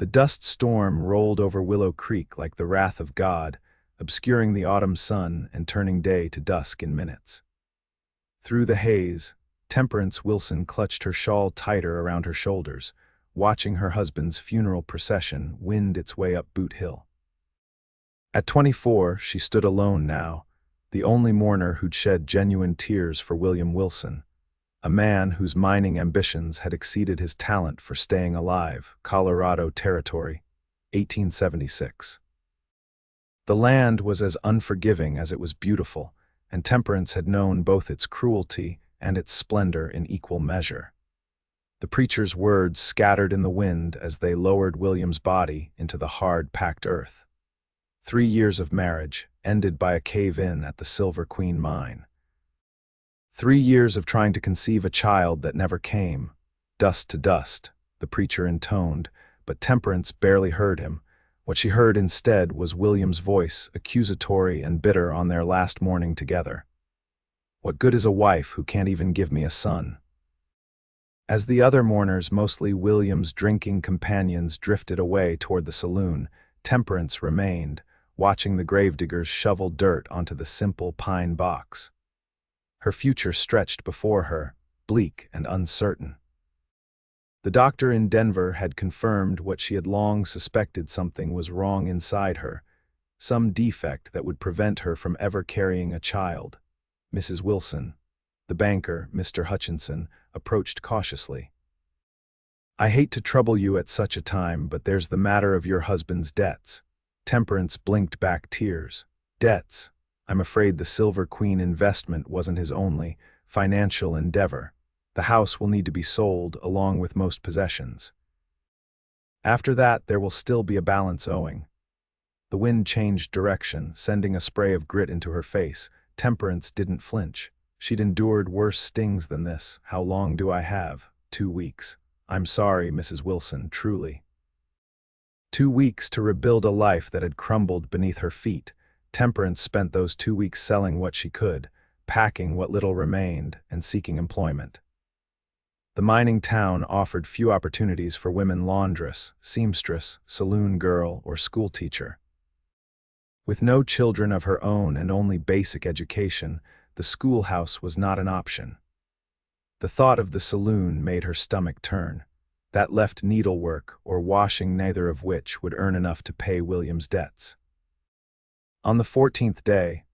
The dust storm rolled over Willow Creek like the wrath of God, obscuring the autumn sun and turning day to dusk in minutes. Through the haze, Temperance Wilson clutched her shawl tighter around her shoulders, watching her husband's funeral procession wind its way up Boot Hill. At 24, she stood alone now, the only mourner who'd shed genuine tears for William Wilson, a man whose mining ambitions had exceeded his talent for staying alive. Colorado Territory, 1876. The land was as unforgiving as it was beautiful, and Temperance had known both its cruelty and its splendor in equal measure. The preacher's words scattered in the wind as they lowered William's body into the hard, packed earth. 3 years of marriage, ended by a cave-in at the Silver Queen mine. 3 years of trying to conceive a child that never came. Dust to dust, the preacher intoned, but Temperance barely heard him. What she heard instead was William's voice, accusatory and bitter on their last morning together. "What good is a wife who can't even give me a son?" As the other mourners, mostly William's drinking companions, drifted away toward the saloon, Temperance remained, watching the gravediggers shovel dirt onto the simple pine box. Her future stretched before her, bleak and uncertain. The doctor in Denver had confirmed what she had long suspected: something was wrong inside her, some defect that would prevent her from ever carrying a child. Mrs. Wilson, the banker, Mr. Hutchinson, approached cautiously. "I hate to trouble you at such a time, but there's the matter of your husband's debts." Temperance blinked back tears. "Debts? I'm afraid the Silver Queen investment wasn't his only financial endeavor. The house will need to be sold, along with most possessions. After that, there will still be a balance owing." The wind changed direction, sending a spray of grit into her face. Temperance didn't flinch. She'd endured worse stings than this. "How long do I have?" 2 weeks. "I'm sorry, Mrs. Wilson, truly." 2 weeks to rebuild a life that had crumbled beneath her feet. Temperance spent those 2 weeks selling what she could, packing what little remained, and seeking employment. The mining town offered few opportunities for women: laundress, seamstress, saloon girl, or schoolteacher. With no children of her own and only basic education, the schoolhouse was not an option. The thought of the saloon made her stomach turn. That left needlework or washing, neither of which would earn enough to pay William's debts. On the 14th day,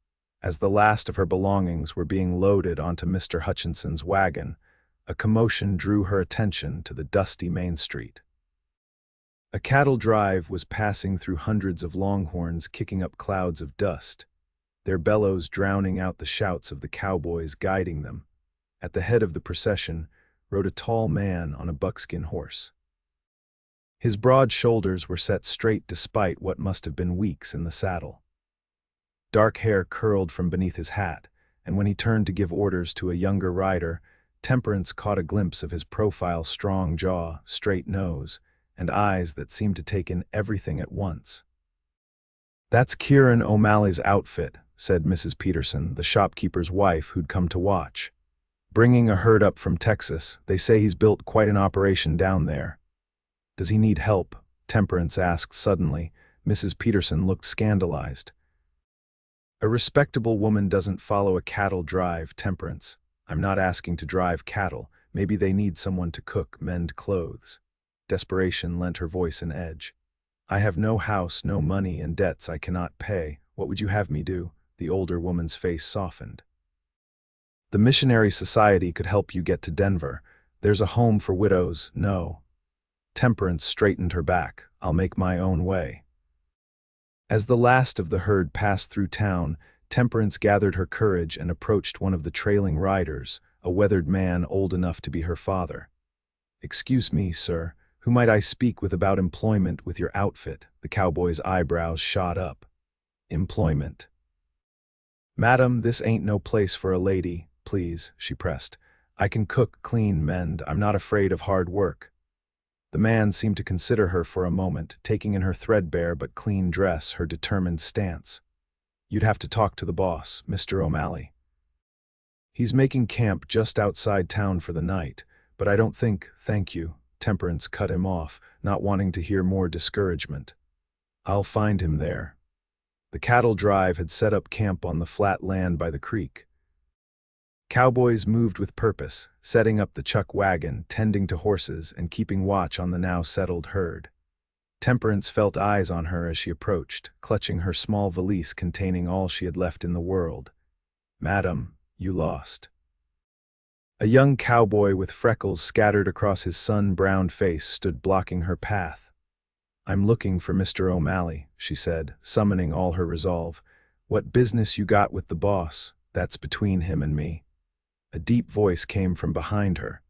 as the last of her belongings were being loaded onto Mr. Hutchinson's wagon, a commotion drew her attention to the dusty Main Street. A cattle drive was passing through hundreds of longhorns, kicking up clouds of dust, their bellows drowning out the shouts of the cowboys guiding them. At the head of the procession rode a tall man on a buckskin horse. His broad shoulders were set straight despite what must have been weeks in the saddle. Dark hair curled from beneath his hat, and when he turned to give orders to a younger rider, Temperance caught a glimpse of his profile: strong jaw, straight nose, and eyes that seemed to take in everything at once. "That's Kieran O'Malley's outfit," said Mrs. Peterson, the shopkeeper's wife who'd come to watch. "Bringing a herd up from Texas. They say he's built quite an operation down there." "Does he need help?" Temperance asked suddenly. Mrs. Peterson looked scandalized. "A respectable woman doesn't follow a cattle drive, Temperance. I'm not asking to drive cattle. Maybe they need someone to cook, mend clothes." Desperation lent her voice an edge. "I have no house, no money, and debts I cannot pay. What would you have me do?" The older woman's face softened. "The Missionary Society could help you get to Denver. There's a home for widows." "No." Temperance straightened her back. "I'll make my own way." As the last of the herd passed through town, Temperance gathered her courage and approached one of the trailing riders, a weathered man old enough to be her father. "Excuse me, sir, who might I speak with about employment with your outfit?" The cowboy's eyebrows shot up. "Employment?" "Madam, this ain't no place for a lady, please," she pressed. "I can cook, clean, mend. I'm not afraid of hard work." The man seemed to consider her for a moment, taking in her threadbare but clean dress, her determined stance. "You'd have to talk to the boss, Mr. O'Malley. He's making camp just outside town for the night, but I don't think—" "Thank you," Temperance cut him off. not wanting to hear more discouragement. "I'll find him there." The cattle drive had set up camp on the flat land by the creek. Cowboys moved with purpose, setting up the chuck wagon, tending to horses, and keeping watch on the now settled herd. Temperance felt eyes on her as she approached, clutching her small valise containing all she had left in the world. "Madam, you lost." A young cowboy with freckles scattered across his sun-browned face stood blocking her path. "I'm looking for Mr. O'Malley," she said, summoning all her resolve. "What business you got with the boss? That's between him and me." A deep voice came from behind her.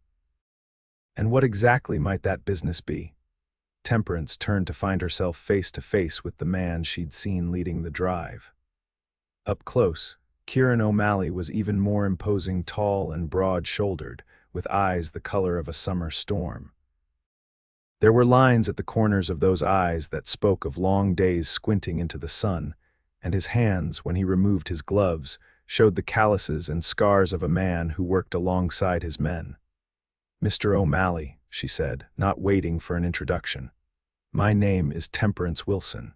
"And what exactly might that business be?" Temperance turned to find herself face to face with the man she'd seen leading the drive. Up close, Kieran O'Malley was even more imposing, tall and broad-shouldered, with eyes the color of a summer storm. There were lines at the corners of those eyes that spoke of long days squinting into the sun, and his hands, when he removed his gloves, showed the calluses and scars of a man who worked alongside his men. "Mr. O'Malley," she said, not waiting for an introduction. "My name is Temperance Wilson.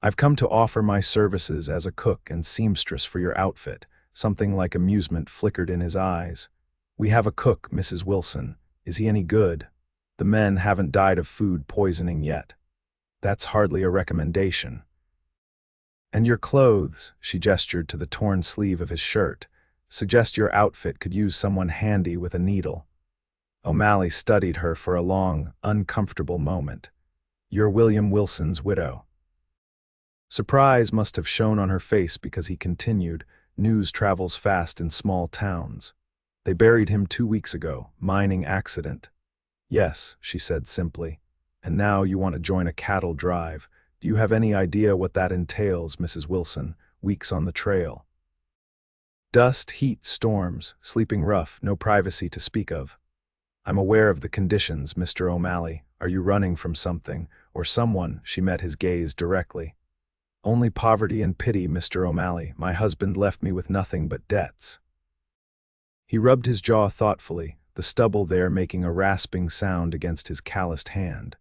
I've come to offer my services as a cook and seamstress for your outfit." Something like amusement flickered in his eyes. "We have a cook, Mrs. Wilson. Is he any good? The men haven't died of food poisoning yet." "That's hardly a recommendation." "And your clothes," she gestured to the torn sleeve of his shirt, "suggest your outfit could use someone handy with a needle." O'Malley studied her for a long, uncomfortable moment. "You're William Wilson's widow." Surprise must have shown on her face because he continued, "News travels fast in small towns. They buried him 2 weeks ago, mining accident." "Yes," she said simply. "And now you want to join a cattle drive. Do you have any idea what that entails, Mrs. Wilson? Weeks on the trail. Dust, heat, storms, sleeping rough, no privacy to speak of." "I'm aware of the conditions, Mr. O'Malley. Are you running from something, or someone?" She met his gaze directly. "Only poverty and pity, Mr. O'Malley. My husband left me with nothing but debts." He rubbed his jaw thoughtfully, the stubble there making a rasping sound against his calloused hand.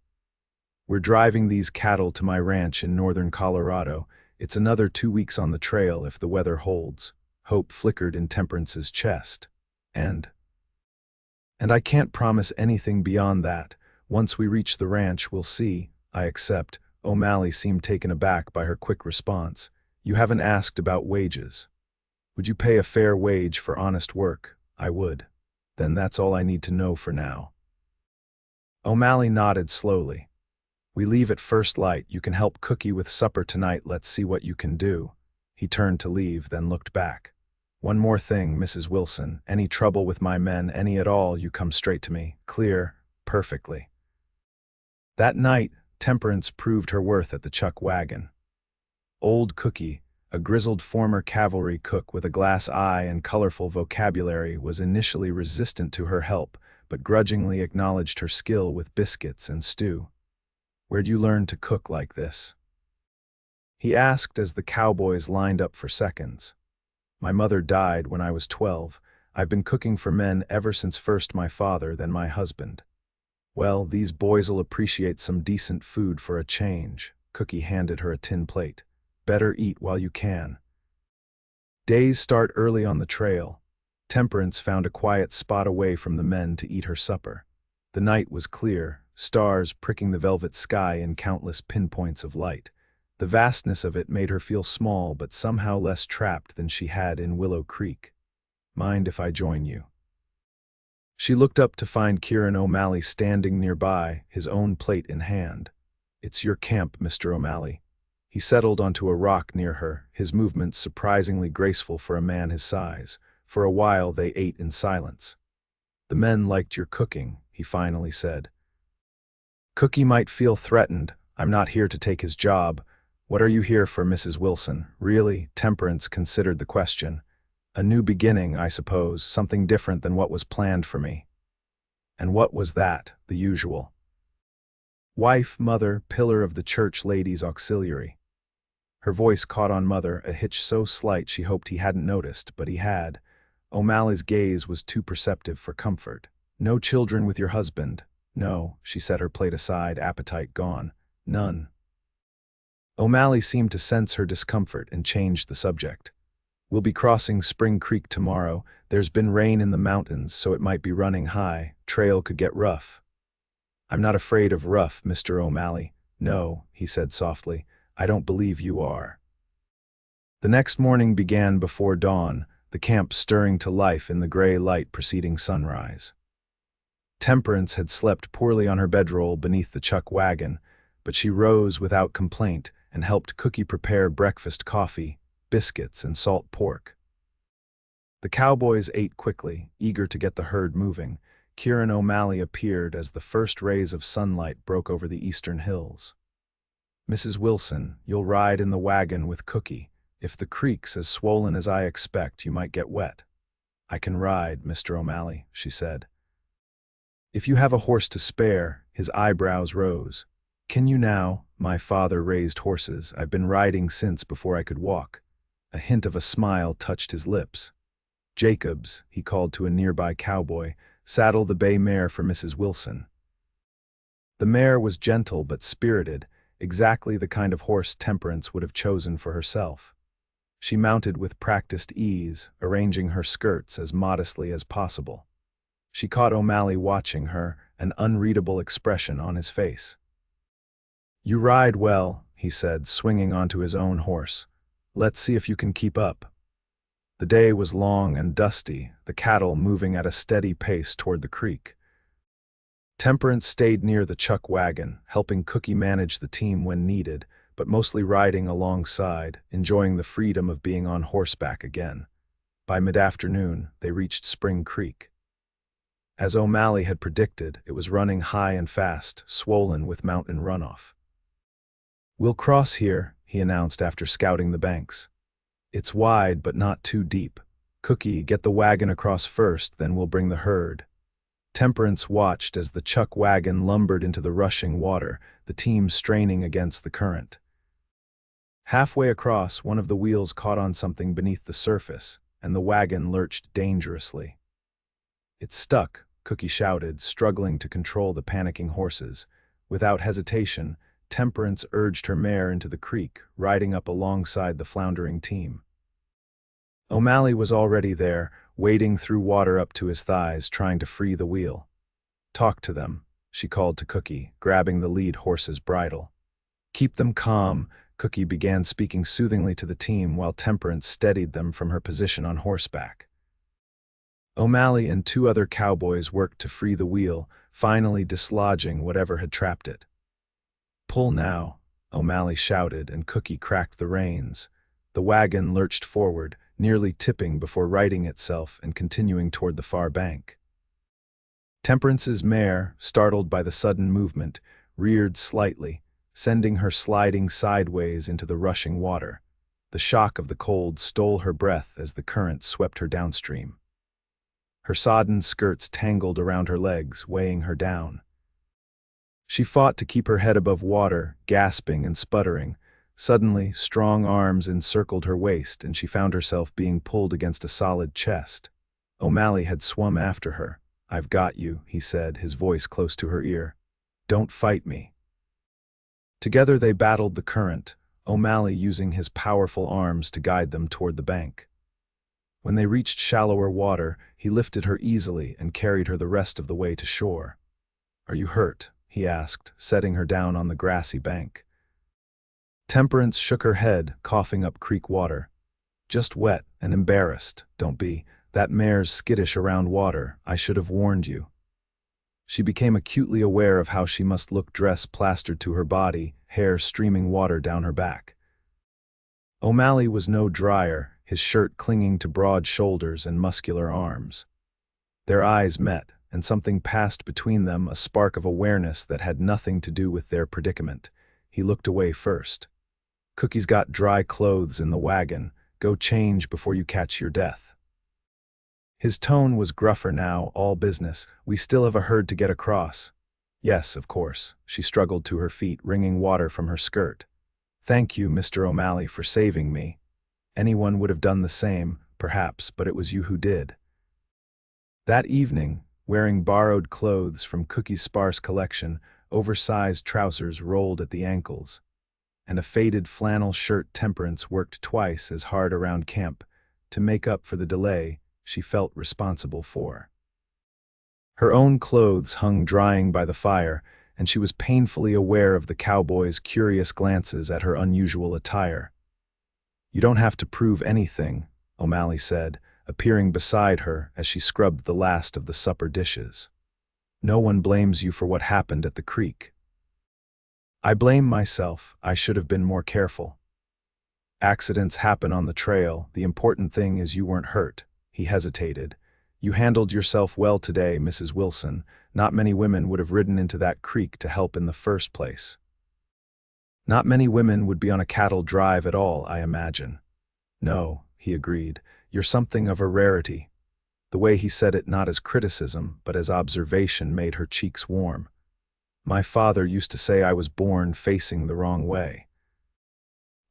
"We're driving these cattle to my ranch in northern Colorado. It's another 2 weeks on the trail if the weather holds." Hope flickered in Temperance's chest. And I can't promise anything beyond that. Once we reach the ranch, we'll see." "I accept." O'Malley seemed taken aback by her quick response. "You haven't asked about wages." "Would you pay a fair wage for honest work?" "I would." "Then that's all I need to know for now." O'Malley nodded slowly. "We leave at first light. You can help Cookie with supper tonight. Let's see what you can do." He turned to leave, then looked back. "One more thing, Mrs. Wilson. Any trouble with my men, any at all, you come straight to me. Clear? Perfectly." That night, Temperance proved her worth at the chuck wagon. Old Cookie, a grizzled former cavalry cook with a glass eye and colorful vocabulary, was initially resistant to her help, but grudgingly acknowledged her skill with biscuits and stew. "Where'd you learn to cook like this?" he asked as the cowboys lined up for seconds. "My mother died when I was 12. I've been cooking for men ever since first my father, then my husband." "Well, these boys'll appreciate some decent food for a change." Cookie handed her a tin plate. "Better eat while you can." Days start early on the trail. Temperance found a quiet spot away from the men to eat her supper. The night was clear, stars pricking the velvet sky in countless pinpoints of light. The vastness of it made her feel small but somehow less trapped than she had in Willow Creek. "Mind if I join you?" She looked up to find Kieran O'Malley standing nearby, his own plate in hand. "It's your camp, Mr. O'Malley." He settled onto a rock near her, his movements surprisingly graceful for a man his size. For a while they ate in silence. "The men liked your cooking," he finally said. "Cookie might feel threatened. I'm not here to take his job. What are you here for, Mrs. Wilson?" "Really?" Temperance considered the question. "A new beginning, I suppose, something different than what was planned for me." "And what was that?" "The usual. Wife, mother, pillar of the church ladies' auxiliary." Her voice caught on mother, a hitch so slight she hoped he hadn't noticed, but he had. O'Malley's gaze was too perceptive for comfort. "No children with your husband?" No, she set her plate aside, appetite gone. None. O'Malley seemed to sense her discomfort and changed the subject. We'll be crossing Spring Creek tomorrow. There's been rain in the mountains, so it might be running high. Trail could get rough. I'm not afraid of rough, Mr. O'Malley. No, he said softly. I don't believe you are. The next morning began before dawn, the camp stirring to life in the gray light preceding sunrise. Temperance had slept poorly on her bedroll beneath the chuck wagon, but she rose without complaint and helped Cookie prepare breakfast coffee, biscuits, and salt pork. The cowboys ate quickly, eager to get the herd moving. Kieran O'Malley appeared as the first rays of sunlight broke over the eastern hills. Mrs. Wilson, you'll ride in the wagon with Cookie. If the creek's as swollen as I expect, you might get wet. I can ride, Mr. O'Malley, she said. If you have a horse to spare, his eyebrows rose. Can you now? My father raised horses. I've been riding since before I could walk. A hint of a smile touched his lips. Jacobs, he called to a nearby cowboy, saddle the bay mare for Mrs. Wilson. The mare was gentle but spirited, exactly the kind of horse Temperance would have chosen for herself. She mounted with practiced ease, arranging her skirts as modestly as possible. She caught O'Malley watching her, an unreadable expression on his face. You ride well, he said, swinging onto his own horse. Let's see if you can keep up. The day was long and dusty, the cattle moving at a steady pace toward the creek. Temperance stayed near the chuck wagon, helping Cookie manage the team when needed, but mostly riding alongside, enjoying the freedom of being on horseback again. By mid-afternoon, they reached Spring Creek. As O'Malley had predicted, it was running high and fast, swollen with mountain runoff. We'll cross here, he announced after scouting the banks. It's wide but not too deep. Cookie, get the wagon across first, then we'll bring the herd. Temperance watched as the chuck wagon lumbered into the rushing water, the team straining against the current. Halfway across, one of the wheels caught on something beneath the surface, and the wagon lurched dangerously. It stuck, Cookie shouted, struggling to control the panicking horses. Without hesitation, Temperance urged her mare into the creek, riding up alongside the floundering team. O'Malley was already there, wading through water up to his thighs, trying to free the wheel. Talk to them, she called to Cookie, grabbing the lead horse's bridle. Keep them calm, Cookie began speaking soothingly to the team while Temperance steadied them from her position on horseback. O'Malley and two other cowboys worked to free the wheel, finally dislodging whatever had trapped it. Pull now, O'Malley shouted, and Cookie cracked the reins. The wagon lurched forward, nearly tipping before righting itself and continuing toward the far bank. Temperance's mare, startled by the sudden movement, reared slightly, sending her sliding sideways into the rushing water. The shock of the cold stole her breath as the current swept her downstream. Her sodden skirts tangled around her legs, weighing her down. She fought to keep her head above water, gasping and sputtering. Suddenly, strong arms encircled her waist, and she found herself being pulled against a solid chest. O'Malley had swum after her. I've got you, he said, his voice close to her ear. Don't fight me. Together they battled the current, O'Malley using his powerful arms to guide them toward the bank. When they reached shallower water, he lifted her easily and carried her the rest of the way to shore. Are you hurt? He asked, setting her down on the grassy bank. Temperance shook her head, coughing up creek water. Just wet and embarrassed, don't be. That mare's skittish around water. I should have warned you. She became acutely aware of how she must look, dress plastered to her body, hair streaming water down her back. O'Malley was no drier, his shirt clinging to broad shoulders and muscular arms. Their eyes met, and something passed between them, a spark of awareness that had nothing to do with their predicament. He looked away first. Cookie's got dry clothes in the wagon. Go change before you catch your death. His tone was gruffer now, all business. We still have a herd to get across. Yes, of course. She struggled to her feet, wringing water from her skirt. Thank you, Mr. O'Malley, for saving me. Anyone would have done the same, perhaps, but it was you who did. That evening, wearing borrowed clothes from Cookie's sparse collection, oversized trousers rolled at the ankles, and a faded flannel shirt. Temperance worked twice as hard around camp to make up for the delay she felt responsible for. Her own clothes hung drying by the fire, and she was painfully aware of the cowboy's curious glances at her unusual attire. "You don't have to prove anything," O'Malley said, appearing beside her as she scrubbed the last of the supper dishes. "No one blames you for what happened at the creek." "I blame myself. I should have been more careful. Accidents happen on the trail. The important thing is you weren't hurt." He hesitated. "You handled yourself well today, Mrs. Wilson. Not many women would have ridden into that creek to help in the first place." "Not many women would be on a cattle drive at all, I imagine." "No," he agreed. "You're something of a rarity." The way he said it not as criticism, but as observation, made her cheeks warm. "My father used to say I was born facing the wrong way.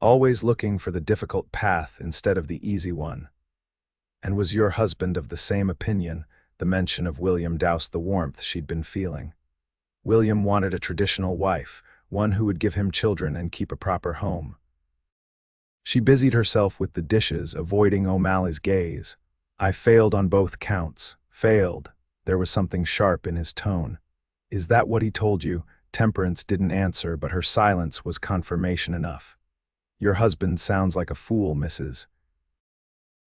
Always looking for the difficult path instead of the easy one." "And was your husband of the same opinion?" The mention of William doused the warmth she'd been feeling. William wanted a traditional wife, one who would give him children and keep a proper home. She busied herself with the dishes, avoiding O'Malley's gaze. "I failed on both counts." "Failed?" There was something sharp in his tone. "Is that what he told you?" Temperance didn't answer, but her silence was confirmation enough. "Your husband sounds like a fool, Mrs.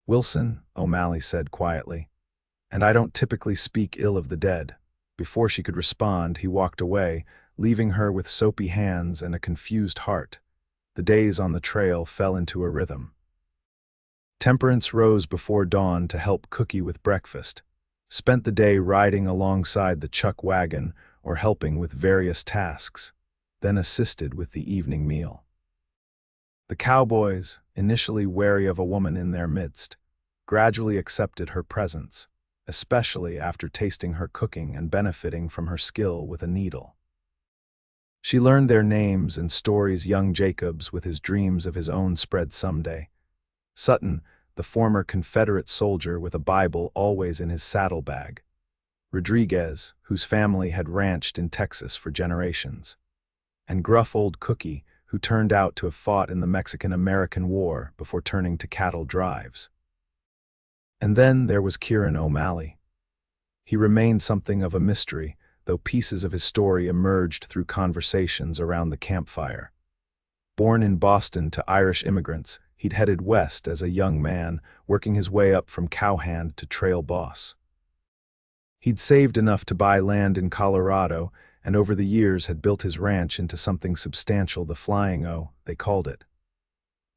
Wilson," O'Malley said quietly. "And I don't typically speak ill of the dead." Before she could respond, he walked away, leaving her with soapy hands and a confused heart. The days on the trail fell into a rhythm. Temperance rose before dawn to help Cookie with breakfast, spent the day riding alongside the chuck wagon or helping with various tasks, then assisted with the evening meal. The cowboys, initially wary of a woman in their midst, gradually accepted her presence, especially after tasting her cooking and benefiting from her skill with a needle. She learned their names and stories. Young Jacobs, with his dreams of his own spread someday. Sutton, the former Confederate soldier with a Bible always in his saddlebag. Rodriguez, whose family had ranched in Texas for generations. And gruff old Cookie, who turned out to have fought in the Mexican-American War before turning to cattle drives. And then there was Kieran O'Malley. He remained something of a mystery, though pieces of his story emerged through conversations around the campfire. Born in Boston to Irish immigrants, he'd headed west as a young man, working his way up from cowhand to trail boss. He'd saved enough to buy land in Colorado, and over the years had built his ranch into something substantial. The Flying O, they called it.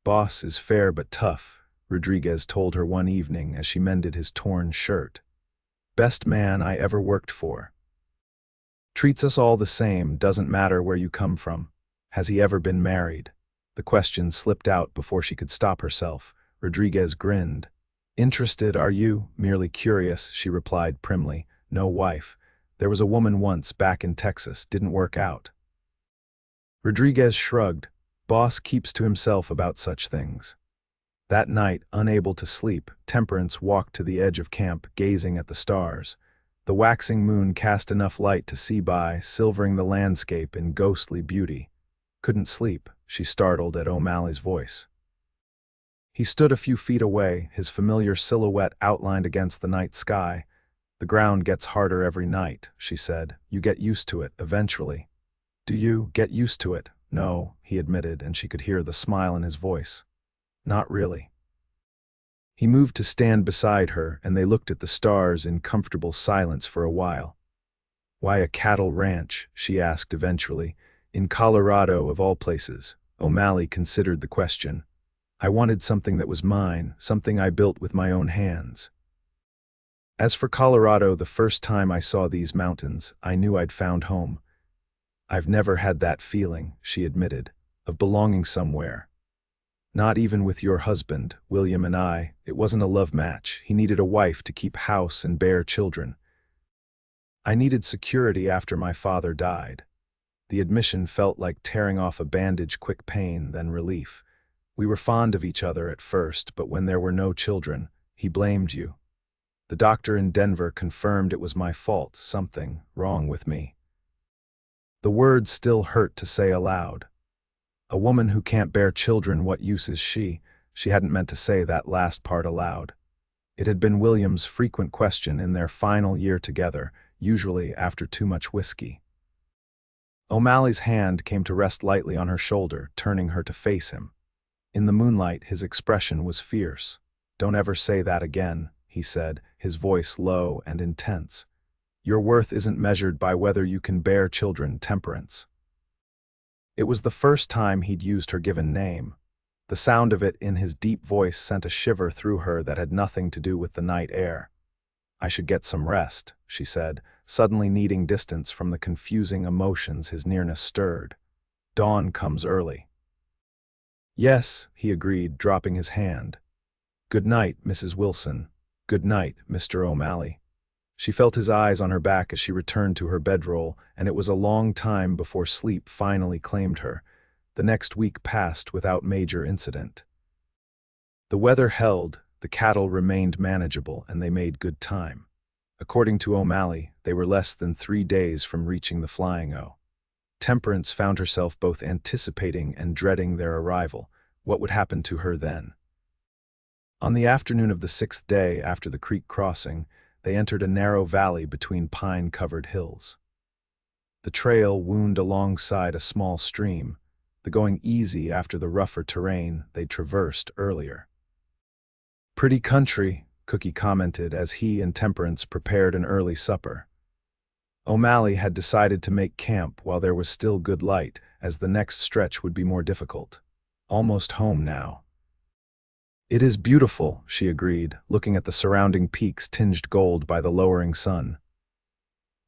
"Boss is fair but tough," Rodriguez told her one evening as she mended his torn shirt. "Best man I ever worked for. Treats us all the same, doesn't matter where you come from. Has he ever been married?" The question slipped out before she could stop herself. Rodriguez grinned. "Interested, are you?" "Merely curious," she replied primly. "No wife. There was a woman once back in Texas, didn't work out." Rodriguez shrugged. Boss keeps to himself about such things. That night, unable to sleep, Temperance walked to the edge of camp, gazing at the stars. The waxing moon cast enough light to see by, silvering the landscape in ghostly beauty. "Couldn't sleep," she startled at O'Malley's voice. He stood a few feet away, his familiar silhouette outlined against the night sky. "The ground gets harder every night," she said. "You get used to it, eventually." "Do you get used to it?" "No," he admitted, and she could hear the smile in his voice. "Not really." He moved to stand beside her, and they looked at the stars in comfortable silence for a while. "Why a cattle ranch?" she asked eventually. "In Colorado, of all places." O'Malley considered the question. "I wanted something that was mine, something I built with my own hands. As for Colorado, the first time I saw these mountains, I knew I'd found home. I've never had that feeling," she admitted, "of belonging somewhere. Not even with your husband, William, and I. It wasn't a love match. He needed a wife to keep house and bear children. I needed security after my father died." The admission felt like tearing off a bandage, quick pain, then relief. "We were fond of each other at first, but when there were no children, he blamed you." The doctor in Denver confirmed it was my fault, something wrong with me. The words still hurt to say aloud. A woman who can't bear children, what use is she? She hadn't meant to say that last part aloud. It had been William's frequent question in their final year together, usually after too much whiskey. O'Malley's hand came to rest lightly on her shoulder, turning her to face him. In the moonlight, his expression was fierce. "Don't ever say that again," he said, his voice low and intense. "Your worth isn't measured by whether you can bear children, Temperance." It was the first time he'd used her given name. The sound of it in his deep voice sent a shiver through her that had nothing to do with the night air. "I should get some rest," she said, suddenly needing distance from the confusing emotions his nearness stirred. "Dawn comes early." "Yes," he agreed, dropping his hand. "Good night, Mrs. Wilson. Good night, Mr. O'Malley." She felt his eyes on her back as she returned to her bedroll, and it was a long time before sleep finally claimed her. The next week passed without major incident. The weather held, the cattle remained manageable, and they made good time. According to O'Malley, they were less than 3 days from reaching the Flying O. Temperance found herself both anticipating and dreading their arrival. What would happen to her then? On the afternoon of the 6th day after the creek crossing, they entered a narrow valley between pine-covered hills. The trail wound alongside a small stream, the going easy after the rougher terrain they'd traversed earlier. "Pretty country," Cookie commented as he and Temperance prepared an early supper. O'Malley had decided to make camp while there was still good light, as the next stretch would be more difficult. Almost home now. "It is beautiful," she agreed, looking at the surrounding peaks tinged gold by the lowering sun.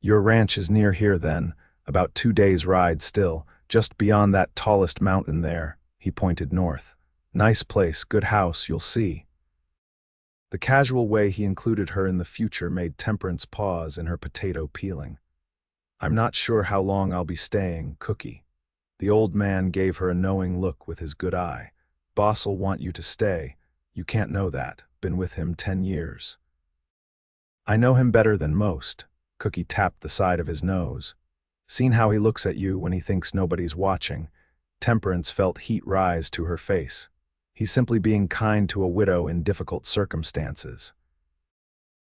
"Your ranch is near here then, about 2 days' ride still, just beyond that tallest mountain there," he pointed north. "Nice place, good house, you'll see." The casual way he included her in the future made Temperance pause in her potato peeling. "I'm not sure how long I'll be staying, Cookie." The old man gave her a knowing look with his good eye. "Boss'll want you to stay. You can't know that. Been with him 10 years. "I know him better than most." Cookie tapped the side of his nose. "Seen how he looks at you when he thinks nobody's watching." Temperance felt heat rise to her face. "He's simply being kind to a widow in difficult circumstances."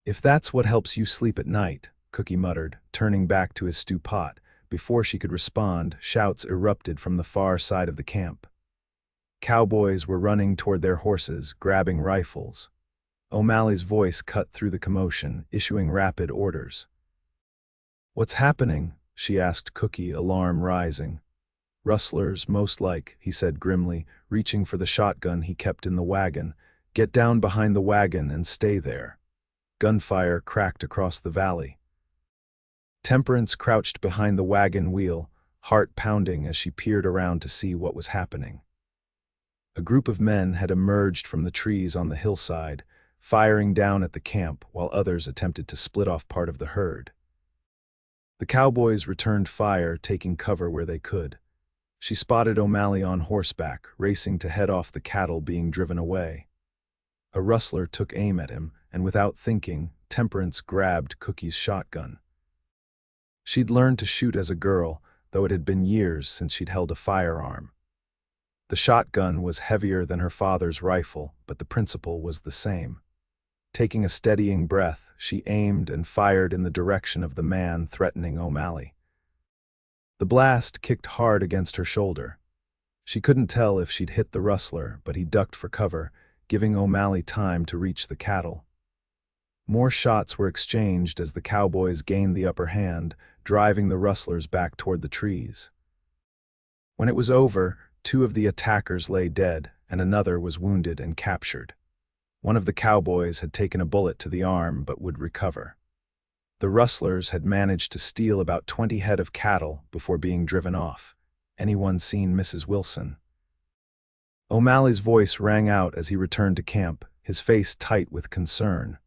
"If that's what helps you sleep at night," Cookie muttered, turning back to his stew pot. Before she could respond, shouts erupted from the far side of the camp. Cowboys were running toward their horses, grabbing rifles. O'Malley's voice cut through the commotion, issuing rapid orders. "What's happening?" she asked Cookie, alarm rising. "Rustlers, most like," he said grimly, reaching for the shotgun he kept in the wagon. "Get down behind the wagon and stay there." Gunfire cracked across the valley. Temperance crouched behind the wagon wheel, heart pounding as she peered around to see what was happening. A group of men had emerged from the trees on the hillside, firing down at the camp while others attempted to split off part of the herd. The cowboys returned fire, taking cover where they could. She spotted O'Malley on horseback, racing to head off the cattle being driven away. A rustler took aim at him, and without thinking, Temperance grabbed Cookie's shotgun. She'd learned to shoot as a girl, though it had been years since she'd held a firearm. The shotgun was heavier than her father's rifle, but the principle was the same. Taking a steadying breath, she aimed and fired in the direction of the man threatening O'Malley. The blast kicked hard against her shoulder. She couldn't tell if she'd hit the rustler, but he ducked for cover, giving O'Malley time to reach the cattle. More shots were exchanged as the cowboys gained the upper hand, driving the rustlers back toward the trees. When it was over, 2 of the attackers lay dead, and another was wounded and captured. One of the cowboys had taken a bullet to the arm but would recover. The rustlers had managed to steal about 20 head of cattle before being driven off. "Anyone seen Mrs. Wilson?" O'Malley's voice rang out as he returned to camp, his face tight with concern.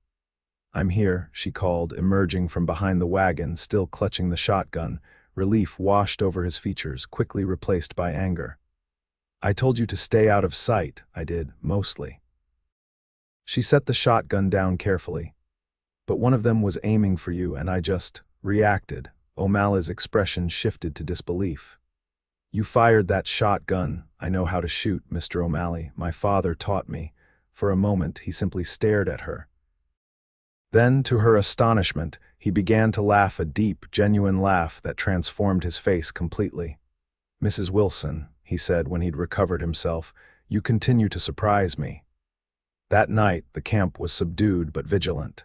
"I'm here," she called, emerging from behind the wagon, still clutching the shotgun. Relief washed over his features, quickly replaced by anger. "I told you to stay out of sight." "I did, mostly." She set the shotgun down carefully. but one of them was aiming for you and I just reacted. O'Malley's expression shifted to disbelief. You fired that shotgun. I know how to shoot, Mr. O'Malley. My father taught me. For a moment, he simply stared at her. Then, to her astonishment, he began to laugh, a deep, genuine laugh that transformed his face completely. Mrs. Wilson, he said when he'd recovered himself, you continue to surprise me. That night, the camp was subdued but vigilant.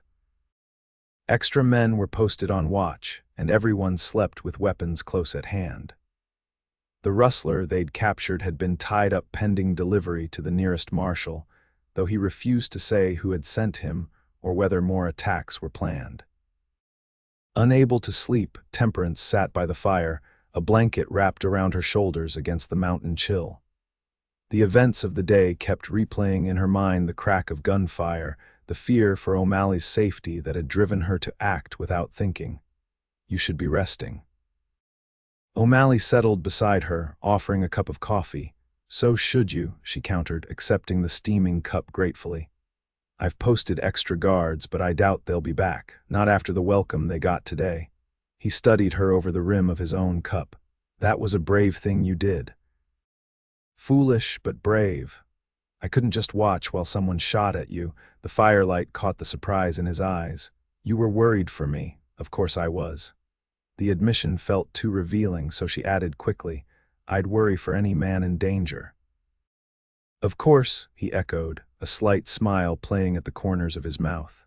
Extra men were posted on watch, and everyone slept with weapons close at hand. The rustler they'd captured had been tied up pending delivery to the nearest marshal, though he refused to say who had sent him or whether more attacks were planned. Unable to sleep, Temperance sat by the fire, a blanket wrapped around her shoulders against the mountain chill. The events of the day kept replaying in her mind, the crack of gunfire, the fear for O'Malley's safety that had driven her to act without thinking. You should be resting. O'Malley settled beside her, offering a cup of coffee. So should you, she countered, accepting the steaming cup gratefully. I've posted extra guards, but I doubt they'll be back, not after the welcome they got today. He studied her over the rim of his own cup. That was a brave thing you did. Foolish, but brave. I couldn't just watch while someone shot at you. The firelight caught the surprise in his eyes. You were worried for me. Of course I was. The admission felt too revealing, so she added quickly, I'd worry for any man in danger. Of course, he echoed, a slight smile playing at the corners of his mouth.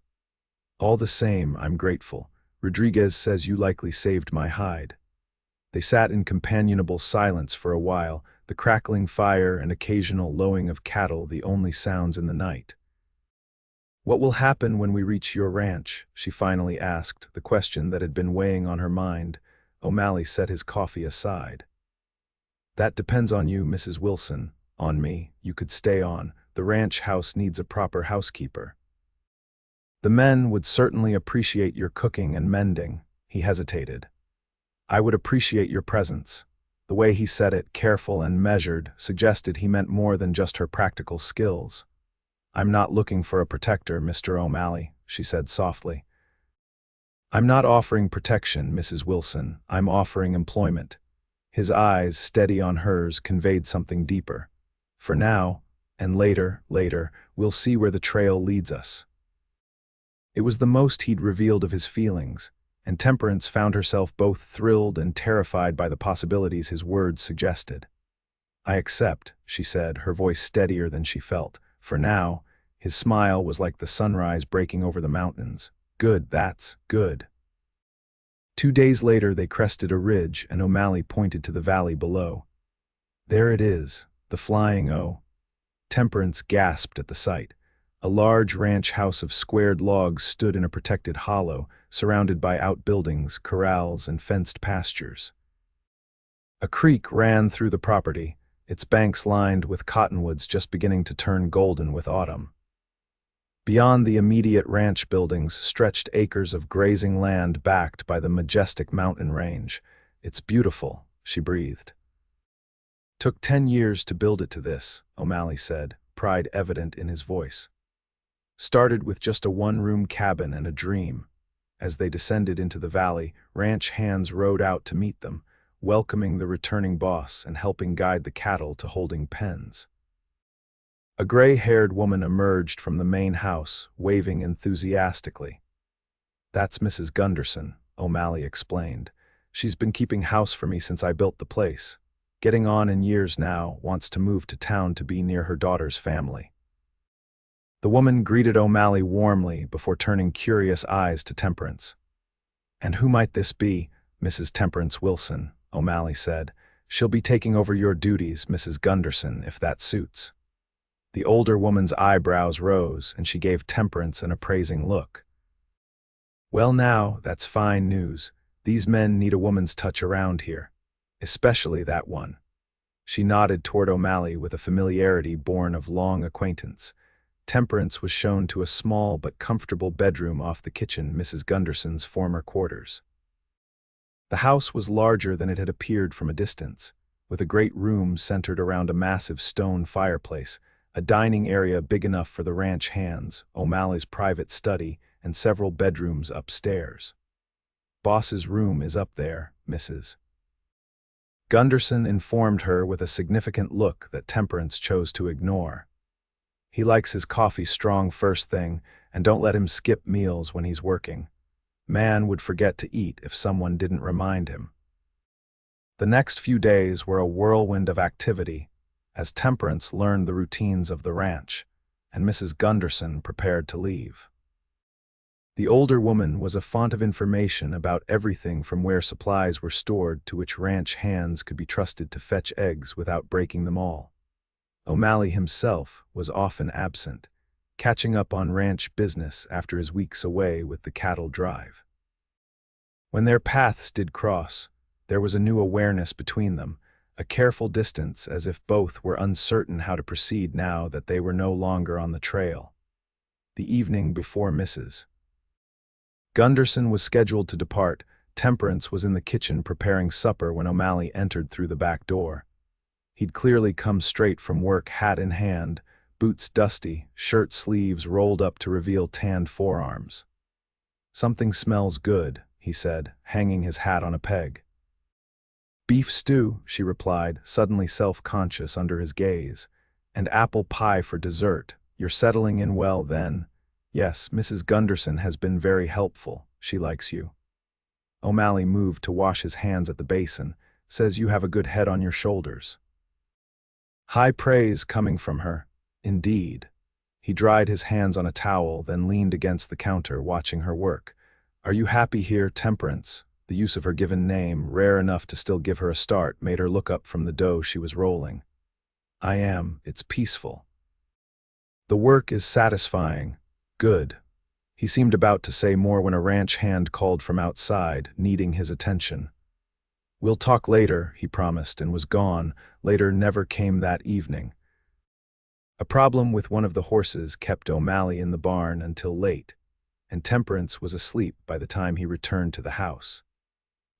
All the same, I'm grateful. Rodriguez says you likely saved my hide. They sat in companionable silence for a while, the crackling fire and occasional lowing of cattle the only sounds in the night. What will happen when we reach your ranch? She finally asked, the question that had been weighing on her mind. O'Malley set his coffee aside. That depends on you, Mrs. Wilson. On me, you could stay on. The ranch house needs a proper housekeeper. The men would certainly appreciate your cooking and mending. He hesitated. I would appreciate your presence. The way he said it, careful and measured, suggested he meant more than just her practical skills. I'm not looking for a protector, Mr. O'Malley, she said softly. I'm not offering protection, Mrs. Wilson. I'm offering employment. His eyes, steady on hers, conveyed something deeper. For now, and later, we'll see where the trail leads us. It was the most he'd revealed of his feelings, and Temperance found herself both thrilled and terrified by the possibilities his words suggested. I accept, she said, her voice steadier than she felt. For now, his smile was like the sunrise breaking over the mountains. Good, that's good. 2 days later they crested a ridge and O'Malley pointed to the valley below. There it is, the Flying O. Temperance gasped at the sight. A large ranch house of squared logs stood in a protected hollow, surrounded by outbuildings, corrals, and fenced pastures. A creek ran through the property, its banks lined with cottonwoods just beginning to turn golden with autumn. Beyond the immediate ranch buildings stretched acres of grazing land backed by the majestic mountain range. It's beautiful, she breathed. Took 10 years to build it to this, O'Malley said, pride evident in his voice. Started with just a one-room cabin and a dream. As they descended into the valley, ranch hands rode out to meet them, welcoming the returning boss and helping guide the cattle to holding pens. A gray-haired woman emerged from the main house, waving enthusiastically. That's Mrs. Gunderson, O'Malley explained. She's been keeping house for me since I built the place. Getting on in years now, wants to move to town to be near her daughter's family. The woman greeted O'Malley warmly before turning curious eyes to Temperance. And who might this be? Mrs. Temperance Wilson, O'Malley said. She'll be taking over your duties, Mrs. Gunderson, if that suits. The older woman's eyebrows rose, and she gave Temperance an appraising look. Well now, that's fine news. These men need a woman's touch around here. Especially that one. She nodded toward O'Malley with a familiarity born of long acquaintance. Temperance was shown to a small but comfortable bedroom off the kitchen, Mrs. Gunderson's former quarters. The house was larger than it had appeared from a distance, with a great room centered around a massive stone fireplace, a dining area big enough for the ranch hands, O'Malley's private study, and several bedrooms upstairs. Boss's room is up there, Mrs. Gunderson informed her with a significant look that Temperance chose to ignore. He likes his coffee strong first thing, and don't let him skip meals when he's working. Man would forget to eat if someone didn't remind him. The next few days were a whirlwind of activity, as Temperance learned the routines of the ranch, and Mrs. Gunderson prepared to leave. The older woman was a font of information about everything from where supplies were stored to which ranch hands could be trusted to fetch eggs without breaking them all. O'Malley himself was often absent, catching up on ranch business after his weeks away with the cattle drive. When their paths did cross, there was a new awareness between them, a careful distance as if both were uncertain how to proceed now that they were no longer on the trail. The evening before Mrs. Gunderson was scheduled to depart, Temperance was in the kitchen preparing supper when O'Malley entered through the back door. He'd clearly come straight from work, hat in hand, boots dusty, shirt sleeves rolled up to reveal tanned forearms. "Something smells good," he said, hanging his hat on a peg. "Beef stew," she replied, suddenly self-conscious under his gaze. "And apple pie for dessert. You're settling in well, then." "Yes, Mrs. Gunderson has been very helpful. She likes you." O'Malley moved to wash his hands at the basin, "Says you have a good head on your shoulders." High praise coming from her. Indeed. He dried his hands on a towel, then leaned against the counter, watching her work. "Are you happy here, Temperance?" The use of her given name, rare enough to still give her a start, made her look up from the dough she was rolling. "I am. It's peaceful." "The work is satisfying. Good." He seemed about to say more when a ranch hand called from outside, needing his attention. "We'll talk later," he promised, and was gone. Later never came that evening. A problem with one of the horses kept O'Malley in the barn until late, and Temperance was asleep by the time he returned to the house.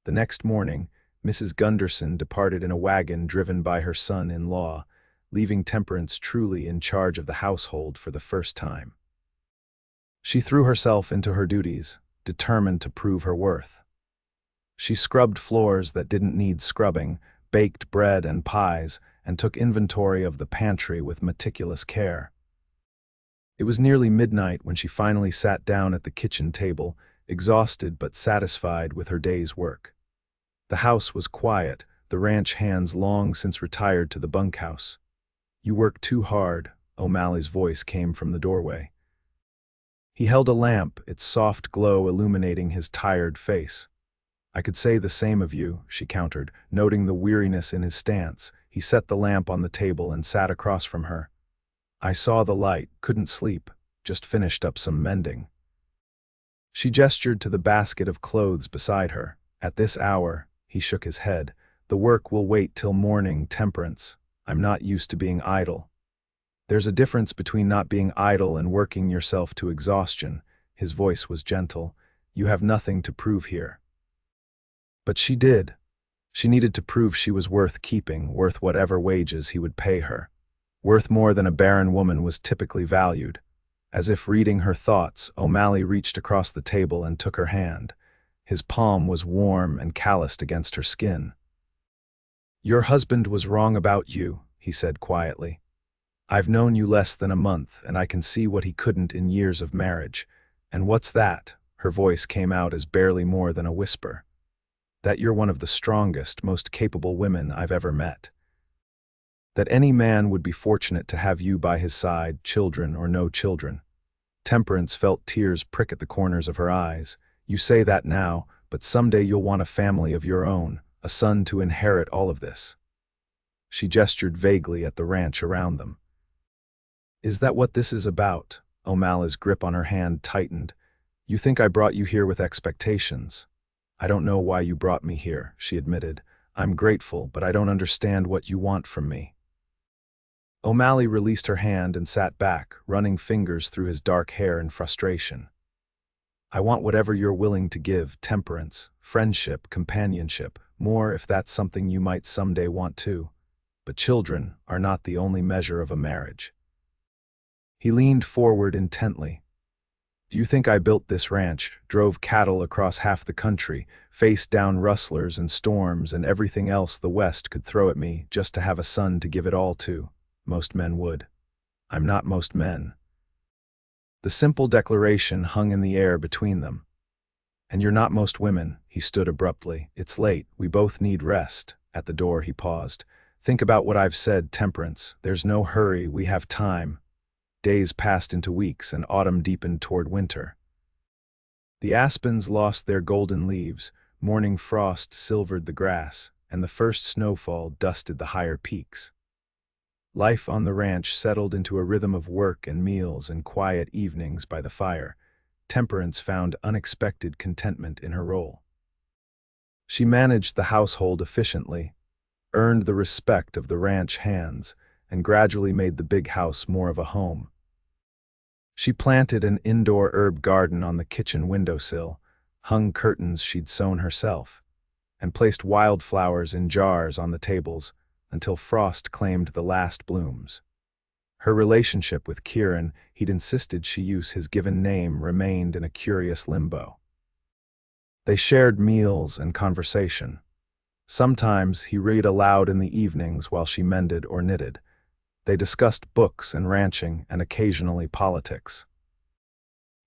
The next morning, Mrs. Gunderson departed in a wagon driven by her son-in-law, leaving Temperance truly in charge of the household for the first time. She threw herself into her duties, determined to prove her worth. She scrubbed floors that didn't need scrubbing, baked bread and pies, and took inventory of the pantry with meticulous care. It was nearly midnight when she finally sat down at the kitchen table, exhausted but satisfied with her day's work. The house was quiet, the ranch hands long since retired to the bunkhouse. "You work too hard," O'Malley's voice came from the doorway. He held a lamp, its soft glow illuminating his tired face. "I could say the same of you," she countered, noting the weariness in his stance. He set the lamp on the table and sat across from her. "I saw the light, couldn't sleep, just finished up some mending." She gestured to the basket of clothes beside her. "At this hour," he shook his head, "the work will wait till morning, Temperance. I'm not used to being idle." "There's a difference between not being idle and working yourself to exhaustion." His voice was gentle. "You have nothing to prove here." But she did. She needed to prove she was worth keeping, worth whatever wages he would pay her. Worth more than a barren woman was typically valued. As if reading her thoughts, O'Malley reached across the table and took her hand. His palm was warm and calloused against her skin. "Your husband was wrong about you," he said quietly. "I've known you less than a month, and I can see what he couldn't in years of marriage. And what's that?" Her voice came out as barely more than a whisper. "That you're one of the strongest, most capable women I've ever met. That any man would be fortunate to have you by his side, children or no children." Temperance felt tears prick at the corners of her eyes. "You say that now, but someday you'll want a family of your own, a son to inherit all of this." She gestured vaguely at the ranch around them. "Is that what this is about?" O'Malley's grip on her hand tightened. "You think I brought you here with expectations?" "I don't know why you brought me here," she admitted. "I'm grateful, but I don't understand what you want from me." O'Malley released her hand and sat back, running fingers through his dark hair in frustration. "I want whatever you're willing to give, Temperance, friendship, companionship, more if that's something you might someday want too. But children are not the only measure of a marriage." He leaned forward intently. Do you think I built this ranch, drove cattle across half the country, faced down rustlers and storms and everything else the West could throw at me just to have a son to give it all to? Most men would. I'm not most men. The simple declaration hung in the air between them. And you're not most women, he stood abruptly. It's late, we both need rest. At the door he paused. Think about what I've said, Temperance. There's no hurry, we have time. Days passed into weeks and autumn deepened toward winter. The aspens lost their golden leaves, morning frost silvered the grass, and the first snowfall dusted the higher peaks. Life on the ranch settled into a rhythm of work and meals and quiet evenings by the fire. Temperance found unexpected contentment in her role. She managed the household efficiently, earned the respect of the ranch hands, and gradually made the big house more of a home. She planted an indoor herb garden on the kitchen windowsill, hung curtains she'd sewn herself, and placed wildflowers in jars on the tables until frost claimed the last blooms. Her relationship with Kieran, he'd insisted she use his given name, remained in a curious limbo. They shared meals and conversation. Sometimes he read aloud in the evenings while she mended or knitted. They discussed books and ranching and occasionally politics.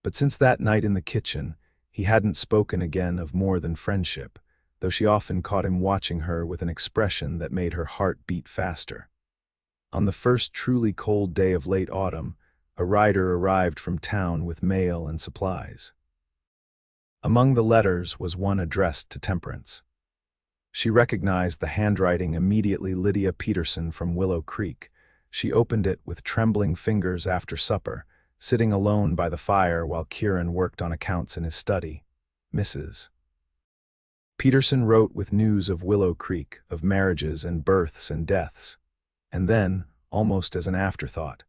But since that night in the kitchen, he hadn't spoken again of more than friendship, though she often caught him watching her with an expression that made her heart beat faster. On the first truly cold day of late autumn, a rider arrived from town with mail and supplies. Among the letters was one addressed to Temperance. She recognized the handwriting immediately. Lydia Peterson from Willow Creek. She opened it with trembling fingers after supper, sitting alone by the fire while Kieran worked on accounts in his study. Mrs. Peterson wrote with news of Willow Creek, of marriages and births and deaths. And then, almost as an afterthought,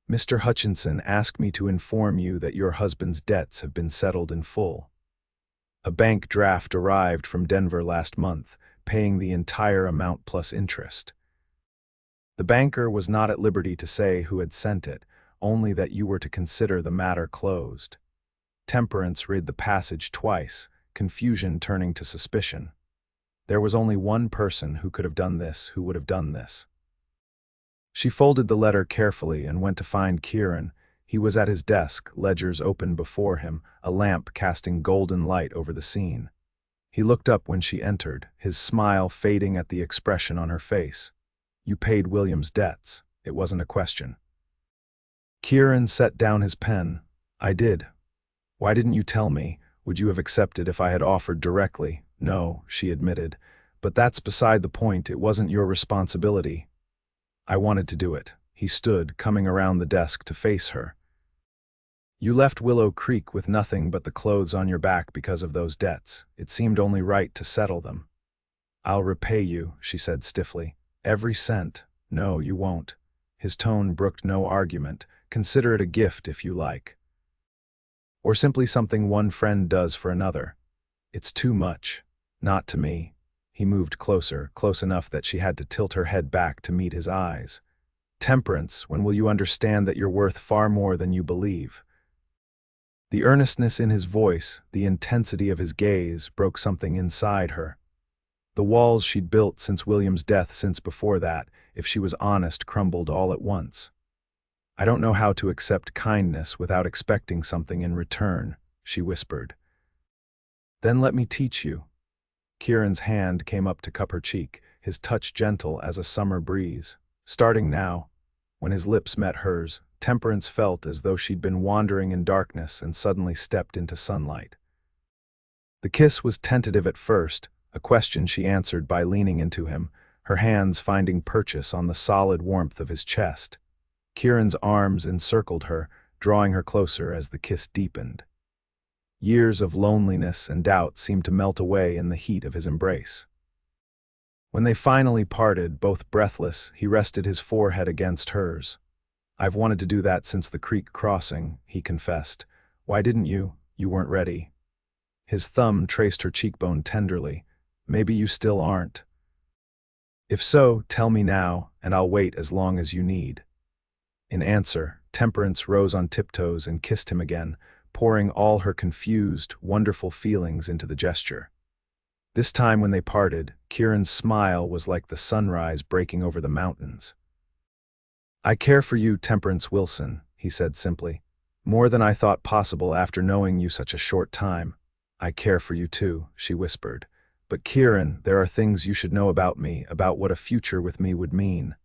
Mr. Hutchinson asked me to inform you that your husband's debts have been settled in full. A bank draft arrived from Denver last month, paying the entire amount plus interest. The banker was not at liberty to say who had sent it, only that you were to consider the matter closed. Temperance read the passage twice, confusion turning to suspicion. There was only one person who could have done this, who would have done this. She folded the letter carefully and went to find Kieran. He was at his desk, ledgers open before him, a lamp casting golden light over the scene. He looked up when she entered, his smile fading at the expression on her face. You paid William's debts. It wasn't a question. Kieran set down his pen. I did. Why didn't you tell me? Would you have accepted if I had offered directly? No, she admitted. But that's beside the point. It wasn't your responsibility. I wanted to do it. He stood, coming around the desk to face her. You left Willow Creek with nothing but the clothes on your back because of those debts. It seemed only right to settle them. I'll repay you, she said stiffly. Every cent. No, you won't. His tone brooked no argument. Consider it a gift if you like. Or simply something one friend does for another. It's too much. Not to me. He moved closer, close enough that she had to tilt her head back to meet his eyes. Temperance, when will you understand that you're worth far more than you believe? The earnestness in his voice, the intensity of his gaze, broke something inside her. The walls she'd built since William's death, since before that, if she was honest, crumbled all at once. I don't know how to accept kindness without expecting something in return, she whispered. Then let me teach you. Kieran's hand came up to cup her cheek, his touch gentle as a summer breeze. Starting now, when his lips met hers, Temperance felt as though she'd been wandering in darkness and suddenly stepped into sunlight. The kiss was tentative at first, a question she answered by leaning into him, her hands finding purchase on the solid warmth of his chest. Kieran's arms encircled her, drawing her closer as the kiss deepened. Years of loneliness and doubt seemed to melt away in the heat of his embrace. When they finally parted, both breathless, he rested his forehead against hers. I've wanted to do that since the creek crossing, he confessed. Why didn't you? You weren't ready. His thumb traced her cheekbone tenderly. Maybe you still aren't. If so, tell me now, and I'll wait as long as you need. In answer, Temperance rose on tiptoes and kissed him again, pouring all her confused, wonderful feelings into the gesture. This time when they parted, Kieran's smile was like the sunrise breaking over the mountains. "I care for you, Temperance Wilson," he said simply. "More than I thought possible after knowing you such a short time." "I care for you too," she whispered. "But Kieran, there are things you should know about me, about what a future with me would mean.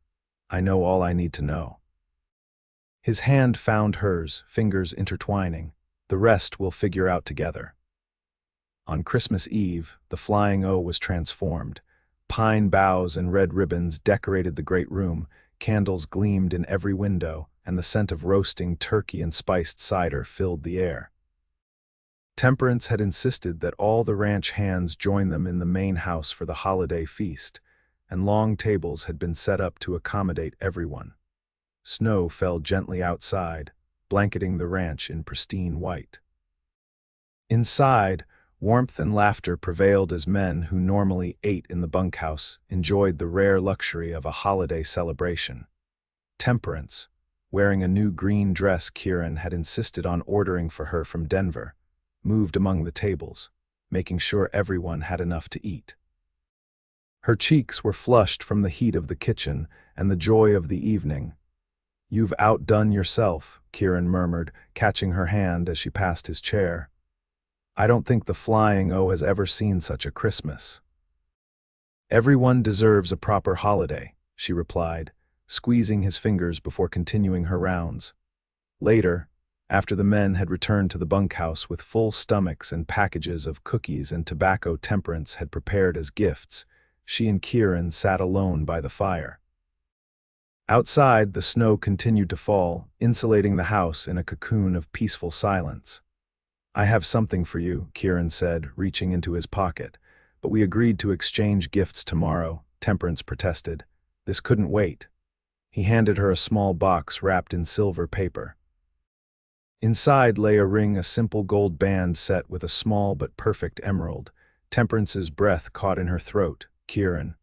I know all I need to know." His hand found hers, fingers intertwining. "The rest we'll figure out together." On Christmas Eve, the Flying O was transformed. Pine boughs and red ribbons decorated the great room, candles gleamed in every window, and the scent of roasting turkey and spiced cider filled the air. Temperance had insisted that all the ranch hands join them in the main house for the holiday feast, and long tables had been set up to accommodate everyone. Snow fell gently outside, blanketing the ranch in pristine white. Inside, warmth and laughter prevailed as men who normally ate in the bunkhouse enjoyed the rare luxury of a holiday celebration. Temperance, wearing a new green dress Kieran had insisted on ordering for her from Denver, moved among the tables, making sure everyone had enough to eat. Her cheeks were flushed from the heat of the kitchen and the joy of the evening. "You've outdone yourself," Kieran murmured, catching her hand as she passed his chair. "I don't think the Flying O has ever seen such a Christmas." "Everyone deserves a proper holiday," she replied, squeezing his fingers before continuing her rounds. Later, after the men had returned to the bunkhouse with full stomachs and packages of cookies and tobacco Temperance had prepared as gifts, she and Kieran sat alone by the fire. Outside, the snow continued to fall, insulating the house in a cocoon of peaceful silence. "I have something for you," Kieran said, reaching into his pocket. "But we agreed to exchange gifts tomorrow," Temperance protested. "This couldn't wait." He handed her a small box wrapped in silver paper. Inside lay a simple gold band set with a small but perfect emerald. Temperance's breath caught in her throat. "Kieran."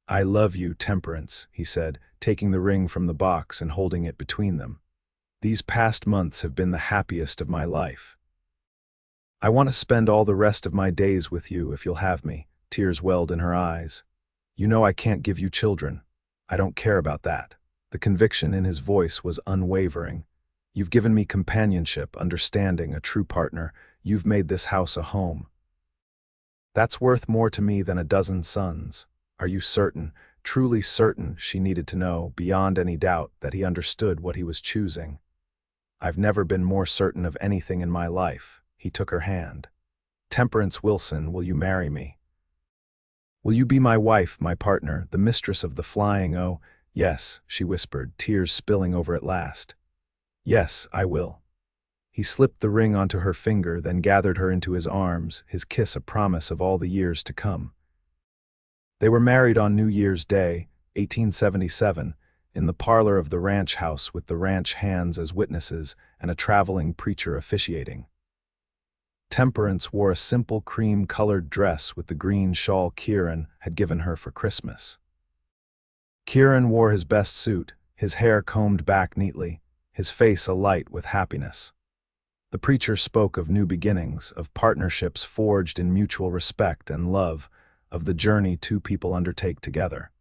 "I love you, Temperance," he said, taking the ring from the box and holding it between them. "These past months have been the happiest of my life. I want to spend all the rest of my days with you if you'll have me." Tears welled in her eyes. "You know I can't give you children. I don't care about that." The conviction in his voice was unwavering. "You've given me companionship, understanding, a true partner. You've made this house a home. That's worth more to me than a dozen sons. Are you certain, truly certain," she needed to know, beyond any doubt, that he understood what he was choosing? "I've never been more certain of anything in my life." He took her hand. "Temperance Wilson, will you marry me? Will you be my wife, my partner, the mistress of the Flying O?" "Yes," she whispered, tears spilling over at last. "Yes, I will." He slipped the ring onto her finger, then gathered her into his arms, his kiss a promise of all the years to come. They were married on New Year's Day, 1877, in the parlor of the ranch house with the ranch hands as witnesses and a traveling preacher officiating. Temperance wore a simple cream-colored dress with the green shawl Kieran had given her for Christmas. Kieran wore his best suit, his hair combed back neatly, his face alight with happiness. The preacher spoke of new beginnings, of partnerships forged in mutual respect and love, of the journey two people undertake together.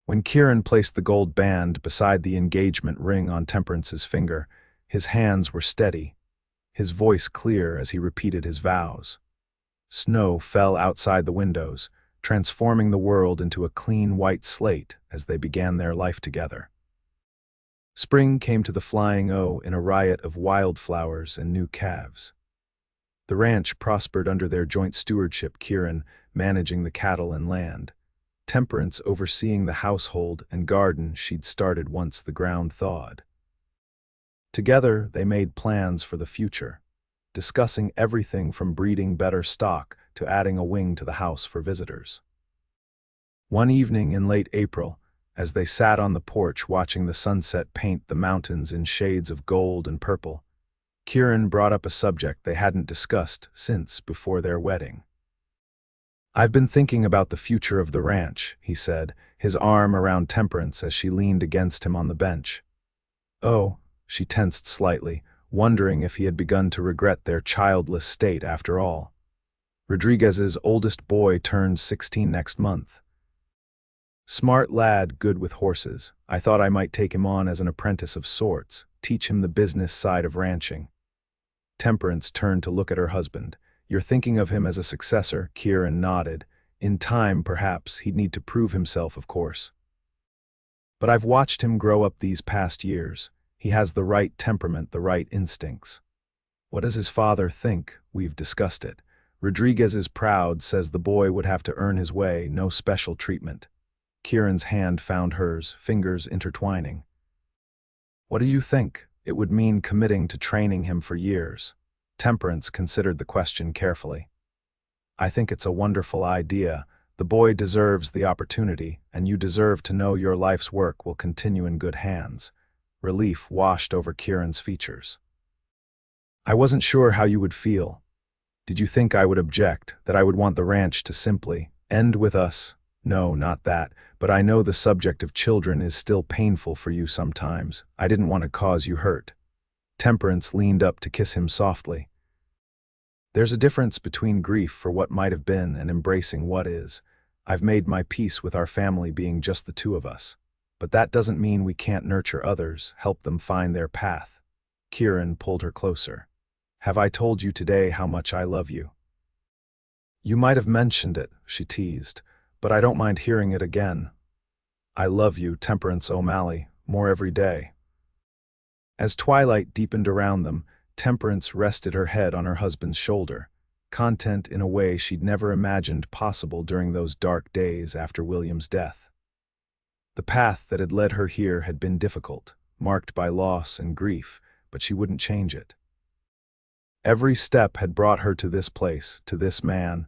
When Kieran placed the gold band beside the engagement ring on Temperance's finger, his hands were steady, his voice clear as he repeated his vows. Snow fell outside the windows, transforming the world into a clean white slate as they began their life together. Spring came to the Flying O in a riot of wildflowers and new calves. The ranch prospered under their joint stewardship, Kieran managing the cattle and land, Temperance overseeing the household and garden she'd started once the ground thawed. Together, they made plans for the future, discussing everything from breeding better stock to adding a wing to the house for visitors. One evening in late April, as they sat on the porch watching the sunset paint the mountains in shades of gold and purple, Kieran brought up a subject they hadn't discussed since before their wedding. "I've been thinking about the future of the ranch," he said, his arm around Temperance as she leaned against him on the bench. "Oh," she tensed slightly, wondering if he had begun to regret their childless state after all. Rodriguez's oldest boy turns 16 next month. Smart lad, good with horses. I thought I might take him on as an apprentice of sorts, teach him the business side of ranching. Temperance turned to look at her husband. You're thinking of him as a successor, Kieran nodded. In time, perhaps, he'd need to prove himself, of course. But I've watched him grow up these past years. He has the right temperament, the right instincts. What does his father think? We've discussed it. Rodriguez is proud, says the boy would have to earn his way, no special treatment. Kieran's hand found hers, fingers intertwining. What do you think? It would mean committing to training him for years. Temperance considered the question carefully. I think it's a wonderful idea. The boy deserves the opportunity, and you deserve to know your life's work will continue in good hands. Relief washed over Kieran's features. I wasn't sure how you would feel. Did you think I would object, that I would want the ranch to simply end with us? No, not that, but I know the subject of children is still painful for you sometimes. I didn't want to cause you hurt. Temperance leaned up to kiss him softly. There's a difference between grief for what might have been and embracing what is. I've made my peace with our family being just the two of us. But that doesn't mean we can't nurture others, help them find their path. Kieran pulled her closer. Have I told you today how much I love you? You might have mentioned it, she teased, but I don't mind hearing it again. I love you, Temperance O'Malley, more every day. As twilight deepened around them, Temperance rested her head on her husband's shoulder, content in a way she'd never imagined possible during those dark days after William's death. The path that had led her here had been difficult, marked by loss and grief, but she wouldn't change it. Every step had brought her to this place, to this man,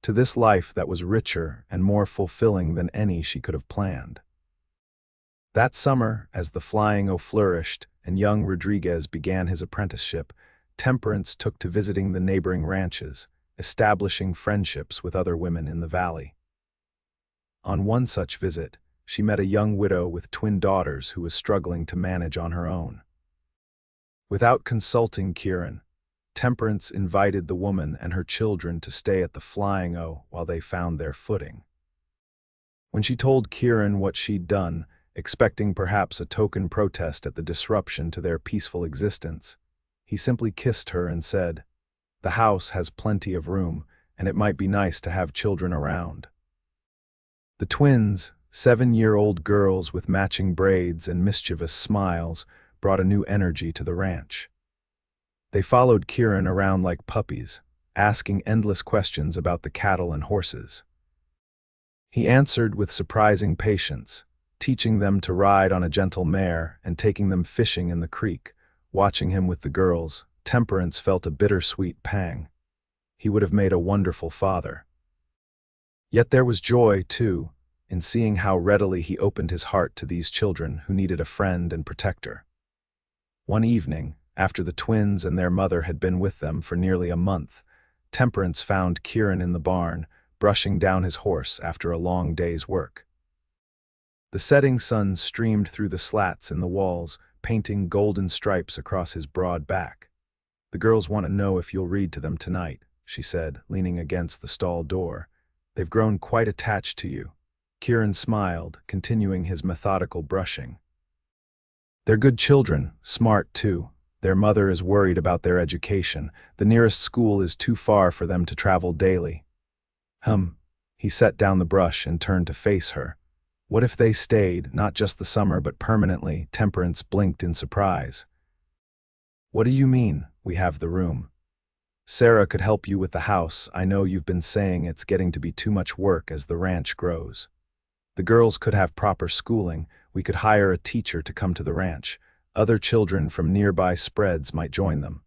to this life that was richer and more fulfilling than any she could have planned. That summer, as the Flying O flourished and young Rodriguez began his apprenticeship, Temperance took to visiting the neighboring ranches, establishing friendships with other women in the valley. On one such visit, she met a young widow with twin daughters who was struggling to manage on her own. Without consulting Kieran, Temperance invited the woman and her children to stay at the Flying O while they found their footing. When she told Kieran what she'd done, expecting perhaps a token protest at the disruption to their peaceful existence, he simply kissed her and said, "The house has plenty of room, and it might be nice to have children around." The twins, 7-year-old girls with matching braids and mischievous smiles, brought a new energy to the ranch. They followed Kieran around like puppies, asking endless questions about the cattle and horses. He answered with surprising patience, teaching them to ride on a gentle mare and taking them fishing in the creek. Watching him with the girls, Temperance felt a bittersweet pang. He would have made a wonderful father. Yet there was joy, too, in seeing how readily he opened his heart to these children who needed a friend and protector. One evening, after the twins and their mother had been with them for nearly a month, Temperance found Kieran in the barn, brushing down his horse after a long day's work. The setting sun streamed through the slats in the walls, painting golden stripes across his broad back. "The girls want to know if you'll read to them tonight," she said, leaning against the stall door. "They've grown quite attached to you." Kieran smiled, continuing his methodical brushing. "They're good children, smart too. Their mother is worried about their education. The nearest school is too far for them to travel daily." He set down the brush and turned to face her. What if they stayed, not just the summer but permanently? Temperance blinked in surprise. "What do you mean, we have the room? Sarah could help you with the house. I know you've been saying it's getting to be too much work as the ranch grows. The girls could have proper schooling. We could hire a teacher to come to the ranch. Other children from nearby spreads might join them."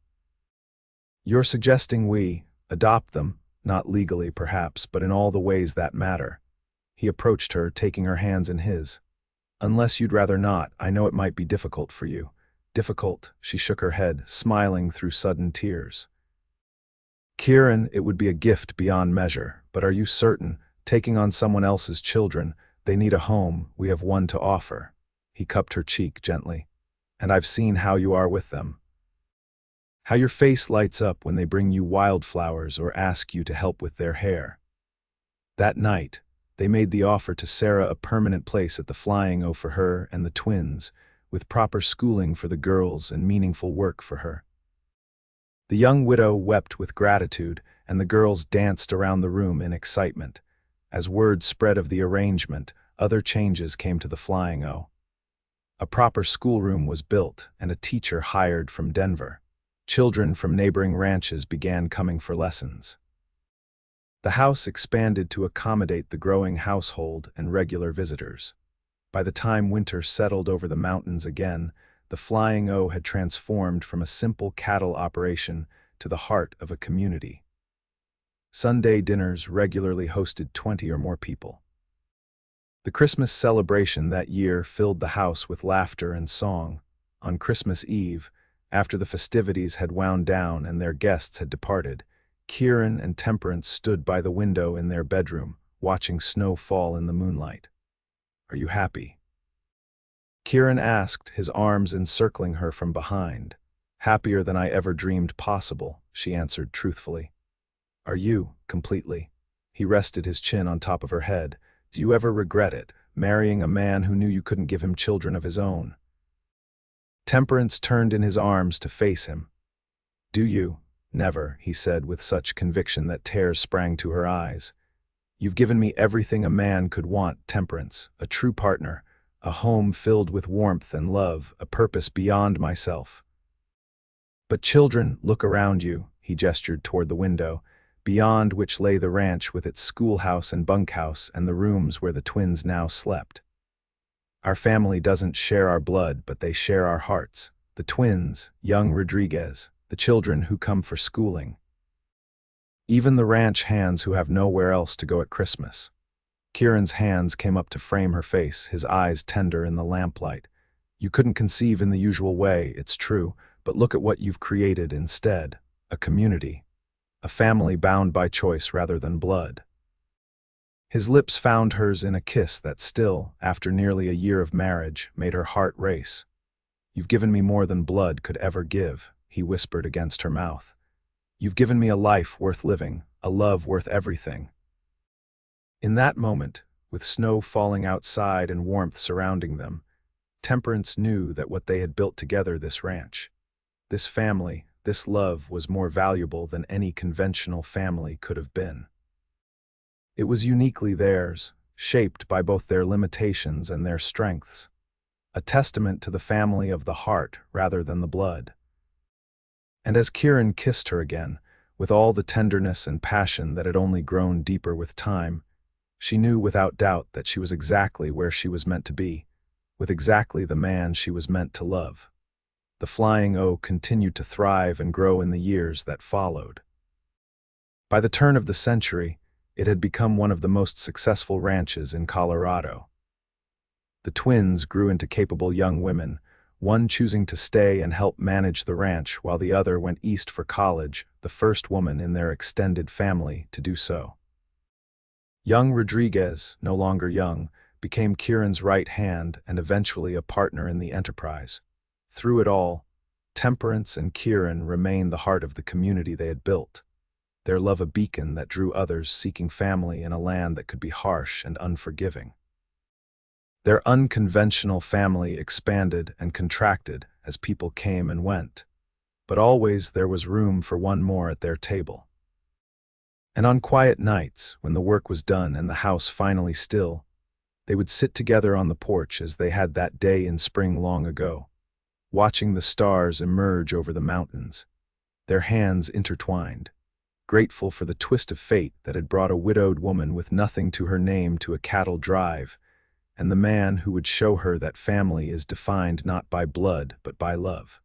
"You're suggesting we adopt them, not legally perhaps, but in all the ways that matter." He approached her, taking her hands in his. "Unless you'd rather not, I know it might be difficult for you." "Difficult?" She shook her head, smiling through sudden tears. "Kieran, it would be a gift beyond measure, but are you certain? Taking on someone else's children, they need a home, we have one to offer." He cupped her cheek gently. "And I've seen how you are with them." How your face lights up when they bring you wildflowers or ask you to help with their hair. That night, they made the offer to Sarah a permanent place at the Flying O for her and the twins, with proper schooling for the girls and meaningful work for her. The young widow wept with gratitude, and the girls danced around the room in excitement. As word spread of the arrangement, other changes came to the Flying O. A proper schoolroom was built and a teacher hired from Denver. Children from neighboring ranches began coming for lessons. The house expanded to accommodate the growing household and regular visitors. By the time winter settled over the mountains again, the Flying O had transformed from a simple cattle operation to the heart of a community. Sunday dinners regularly hosted 20 or more people. The Christmas celebration that year filled the house with laughter and song. On Christmas Eve, after the festivities had wound down and their guests had departed, Kieran and Temperance stood by the window in their bedroom, watching snow fall in the moonlight. "Are you happy?" Kieran asked, his arms encircling her from behind. "Happier than I ever dreamed possible," she answered truthfully. "Are you, completely?" He rested his chin on top of her head. "Do you ever regret it, marrying a man who knew you couldn't give him children of his own?" Temperance turned in his arms to face him. "Do you?" "Never," he said with such conviction that tears sprang to her eyes. "You've given me everything a man could want, Temperance, a true partner, a home filled with warmth and love, a purpose beyond myself." "But children, look around you," he gestured toward the window, beyond which lay the ranch with its schoolhouse and bunkhouse and the rooms where the twins now slept. "Our family doesn't share our blood, but they share our hearts. The twins, young Rodriguez, the children who come for schooling. Even the ranch hands who have nowhere else to go at Christmas." Kieran's hands came up to frame her face, his eyes tender in the lamplight. "You couldn't conceive in the usual way, it's true, but look at what you've created instead. A community. A family bound by choice rather than blood." His lips found hers in a kiss that still, after nearly a year of marriage, made her heart race. "You've given me more than blood could ever give," he whispered against her mouth. "You've given me a life worth living, a love worth everything." In that moment, with snow falling outside and warmth surrounding them, Temperance knew that what they had built together, this ranch, this family, this love, was more valuable than any conventional family could have been. It was uniquely theirs, shaped by both their limitations and their strengths, a testament to the family of the heart rather than the blood. And as Kieran kissed her again, with all the tenderness and passion that had only grown deeper with time, she knew without doubt that she was exactly where she was meant to be, with exactly the man she was meant to love. The Flying O continued to thrive and grow in the years that followed. By the turn of the century, it had become one of the most successful ranches in Colorado. The twins grew into capable young women, one choosing to stay and help manage the ranch while the other went east for college, the first woman in their extended family to do so. Young Rodriguez, no longer young, became Kieran's right hand and eventually a partner in the enterprise. Through it all, Temperance and Kieran remained the heart of the community they had built, their love a beacon that drew others seeking family in a land that could be harsh and unforgiving. Their unconventional family expanded and contracted as people came and went, but always there was room for one more at their table. And on quiet nights, when the work was done and the house finally still, they would sit together on the porch as they had that day in spring long ago, watching the stars emerge over the mountains, their hands intertwined, grateful for the twist of fate that had brought a widowed woman with nothing to her name to a cattle drive, and the man who would show her that family is defined not by blood but by love.